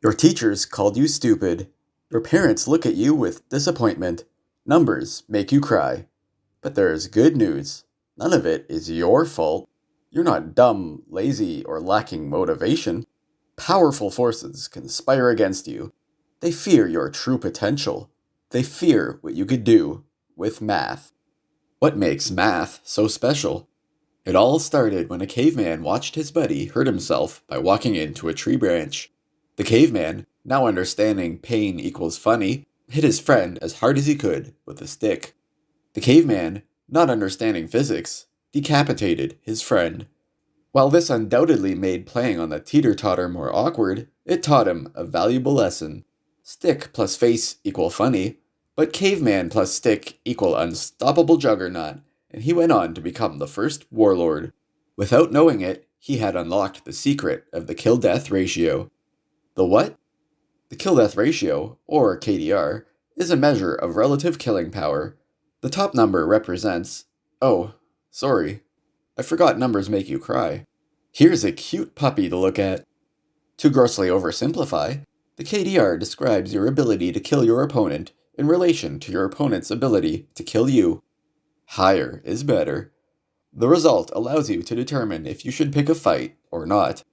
Your teachers called you stupid. Your parents look at you with disappointment. Numbers make you cry. But there is good news. None of it is your fault. You're not dumb, lazy, or lacking motivation. Powerful forces conspire against you. They fear your true potential. They fear what you could do with math. What makes math so special? It all started when a caveman watched his buddy hurt himself by walking into a tree branch. The caveman, now understanding pain equals funny, hit his friend as hard as he could with a stick. The caveman, not understanding physics, decapitated his friend. While this undoubtedly made playing on the teeter-totter more awkward, it taught him a valuable lesson. Stick plus face equal funny, but caveman plus stick equal unstoppable juggernaut, and he went on to become the first warlord. Without knowing it, he had unlocked the secret of the kill-death ratio. The what? The kill-death ratio, or KDR, is a measure of relative killing power. The top number represents... Oh, sorry. I forgot numbers make you cry. Here's a cute puppy to look at. To grossly oversimplify, the KDR describes your ability to kill your opponent in relation to your opponent's ability to kill you. Higher is better. The result allows you to determine if you should pick a fight or not.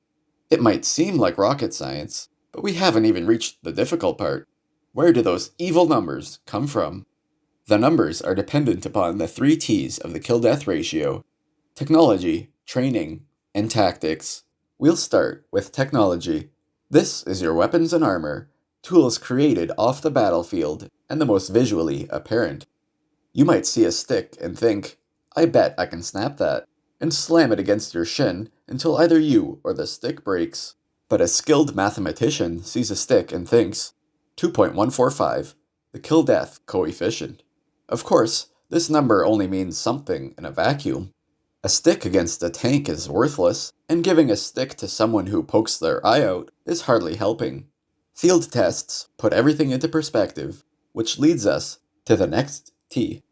It might seem like rocket science, but we haven't even reached the difficult part. Where do those evil numbers come from? The numbers are dependent upon the 3 T's of the kill-death ratio: technology, training, and tactics. We'll start with technology. This is your weapons and armor, tools created off the battlefield, and the most visually apparent. You might see a stick and think, I bet I can snap that, and slam it against your shin until either you or the stick breaks. But a skilled mathematician sees a stick and thinks, 2.145, the kill-death coefficient. Of course, this number only means something in a vacuum. A stick against a tank is worthless, and giving a stick to someone who pokes their eye out is hardly helping. Field tests put everything into perspective, which leads us to the next T.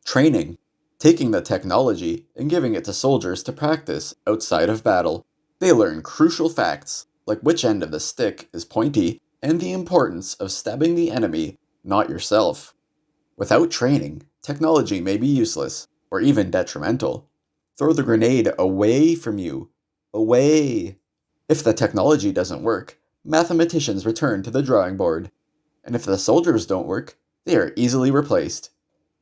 Training. Taking the technology and giving it to soldiers to practice outside of battle. They learn crucial facts, like which end of the stick is pointy, and the importance of stabbing the enemy, not yourself. Without training, technology may be useless, or even detrimental. Throw the grenade away from you. Away! If the technology doesn't work, mathematicians return to the drawing board. And if the soldiers don't work, they are easily replaced.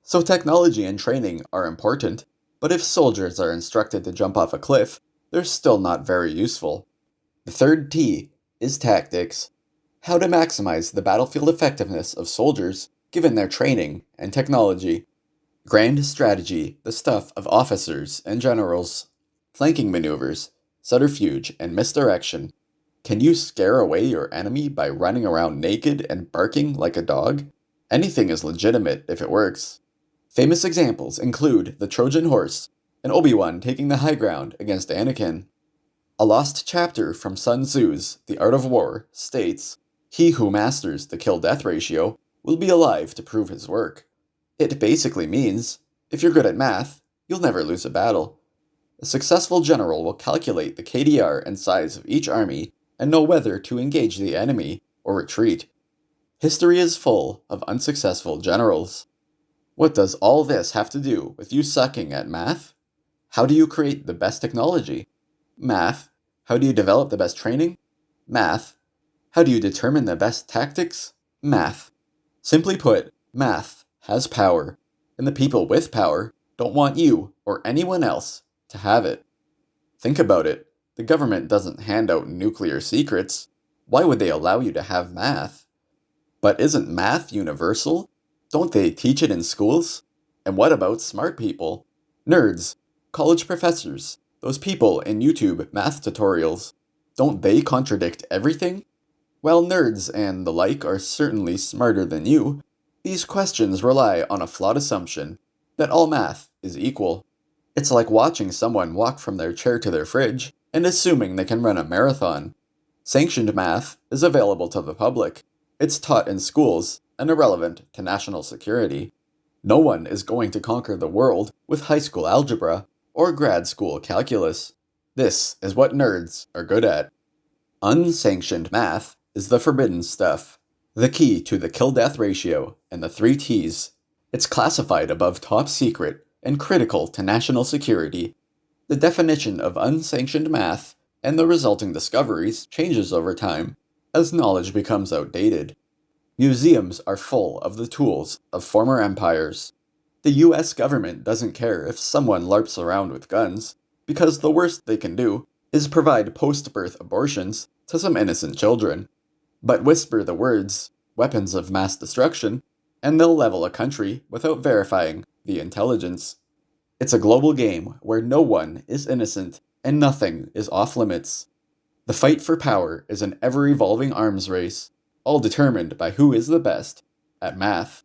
So technology and training are important, but if soldiers are instructed to jump off a cliff, they're still not very useful. The third T is tactics. How to maximize the battlefield effectiveness of soldiers given their training and technology. Grand strategy, the stuff of officers and generals. Flanking maneuvers, subterfuge, and misdirection. Can you scare away your enemy by running around naked and barking like a dog? Anything is legitimate if it works. Famous examples include the Trojan horse, and Obi-Wan taking the high ground against Anakin. A lost chapter from Sun Tzu's The Art of War states, "He who masters the kill-death ratio will be alive to prove his work." It basically means, if you're good at math, you'll never lose a battle. A successful general will calculate the KDR and size of each army and know whether to engage the enemy or retreat. History is full of unsuccessful generals. What does all this have to do with you sucking at math? How do you create the best technology? Math. How do you develop the best training? Math. How do you determine the best tactics? Math. Simply put, math has power, and the people with power don't want you or anyone else to have it. Think about it. The government doesn't hand out nuclear secrets. Why would they allow you to have math? But isn't math universal? Don't they teach it in schools? And what about smart people? Nerds, college professors, those people in YouTube math tutorials. Don't they contradict everything? While nerds and the like are certainly smarter than you, these questions rely on a flawed assumption that all math is equal. It's like watching someone walk from their chair to their fridge and assuming they can run a marathon. Sanctioned math is available to the public. It's taught in schools and irrelevant to national security. No one is going to conquer the world with high school algebra or grad school calculus. This is what nerds are good at. Unsanctioned math is the forbidden stuff, the key to the kill-death ratio and the 3 T's. It's classified above top secret and critical to national security. The definition of unsanctioned math and the resulting discoveries changes over time as knowledge becomes outdated. Museums are full of the tools of former empires. The US government doesn't care if someone LARPs around with guns, because the worst they can do is provide post-birth abortions to some innocent children. But whisper the words, weapons of mass destruction, and they'll level a country without verifying the intelligence. It's a global game where no one is innocent and nothing is off limits. The fight for power is an ever-evolving arms race, all determined by who is the best at math.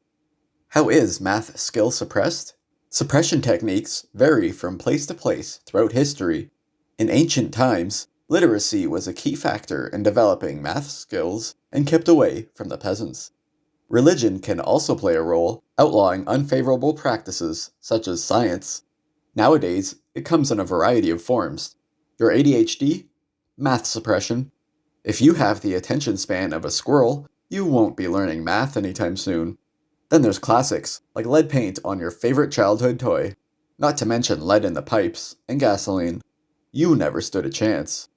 How is math skill suppressed? Suppression techniques vary from place to place throughout history. In ancient times, literacy was a key factor in developing math skills and kept away from the peasants. Religion can also play a role, outlawing unfavorable practices such as science. Nowadays, it comes in a variety of forms. Your ADHD? Math suppression. If you have the attention span of a squirrel, you won't be learning math anytime soon. Then there's classics, like lead paint on your favorite childhood toy, not to mention lead in the pipes and gasoline. You never stood a chance.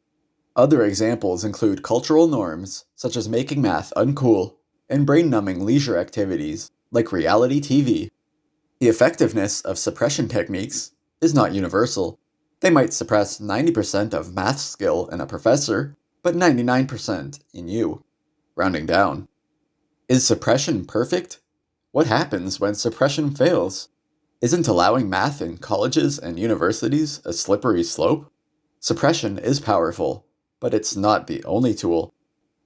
Other examples include cultural norms, such as making math uncool, and brain-numbing leisure activities, like reality TV. The effectiveness of suppression techniques is not universal. They might suppress 90% of math skill in a professor, but 99% in you. Rounding down. Is suppression perfect? What happens when suppression fails? Isn't allowing math in colleges and universities a slippery slope? Suppression is powerful, but it's not the only tool.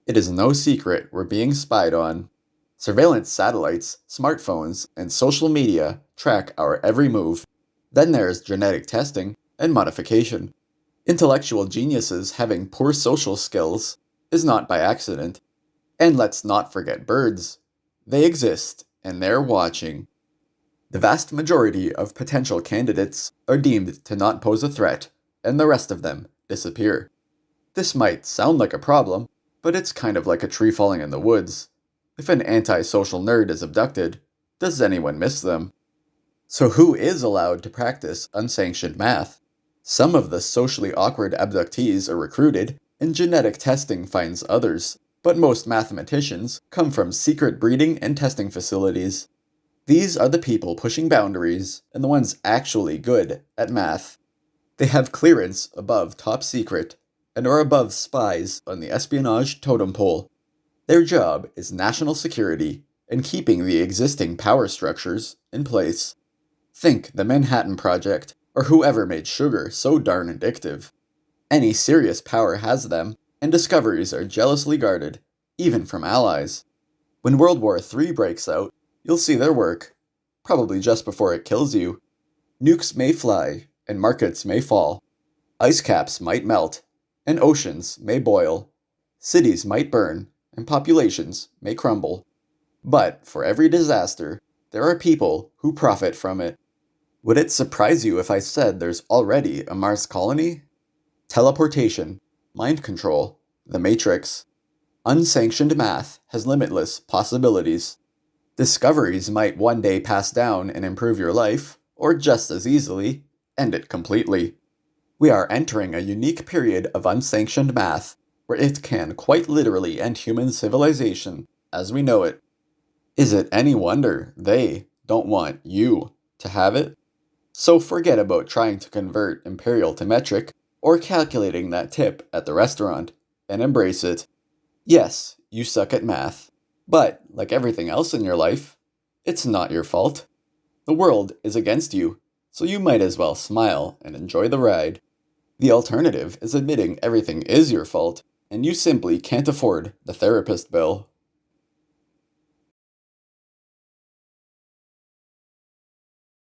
It is no secret we're being spied on. Surveillance satellites, smartphones, and social media track our every move. Then there's genetic testing and modification. Intellectual geniuses having poor social skills is not by accident. And let's not forget birds. They exist, and they're watching. The vast majority of potential candidates are deemed to not pose a threat, and the rest of them disappear. This might sound like a problem, but it's kind of like a tree falling in the woods. If an antisocial nerd is abducted, does anyone miss them? So who is allowed to practice unsanctioned math? Some of the socially awkward abductees are recruited, and genetic testing finds others, but most mathematicians come from secret breeding and testing facilities. These are the people pushing boundaries, and the ones actually good at math. They have clearance above top secret, and are above spies on the espionage totem pole. Their job is national security and keeping the existing power structures in place. Think the Manhattan Project, or whoever made sugar so darn addictive. Any serious power has them, and discoveries are jealously guarded, even from allies. When World War III breaks out, you'll see their work, probably just before it kills you. Nukes may fly, and markets may fall. Ice caps might melt, and oceans may boil. Cities might burn, and populations may crumble. But for every disaster, there are people who profit from it. Would it surprise you if I said there's already a Mars colony? Teleportation, mind control, the Matrix. Unsanctioned math has limitless possibilities. Discoveries might one day pass down and improve your life, or just as easily, end it completely. We are entering a unique period of unsanctioned math, where it can quite literally end human civilization as we know it. Is it any wonder they don't want you to have it? So forget about trying to convert imperial to metric, or calculating that tip at the restaurant, and embrace it. Yes, you suck at math, but like everything else in your life, it's not your fault. The world is against you, so you might as well smile and enjoy the ride. The alternative is admitting everything is your fault, and you simply can't afford the therapist bill.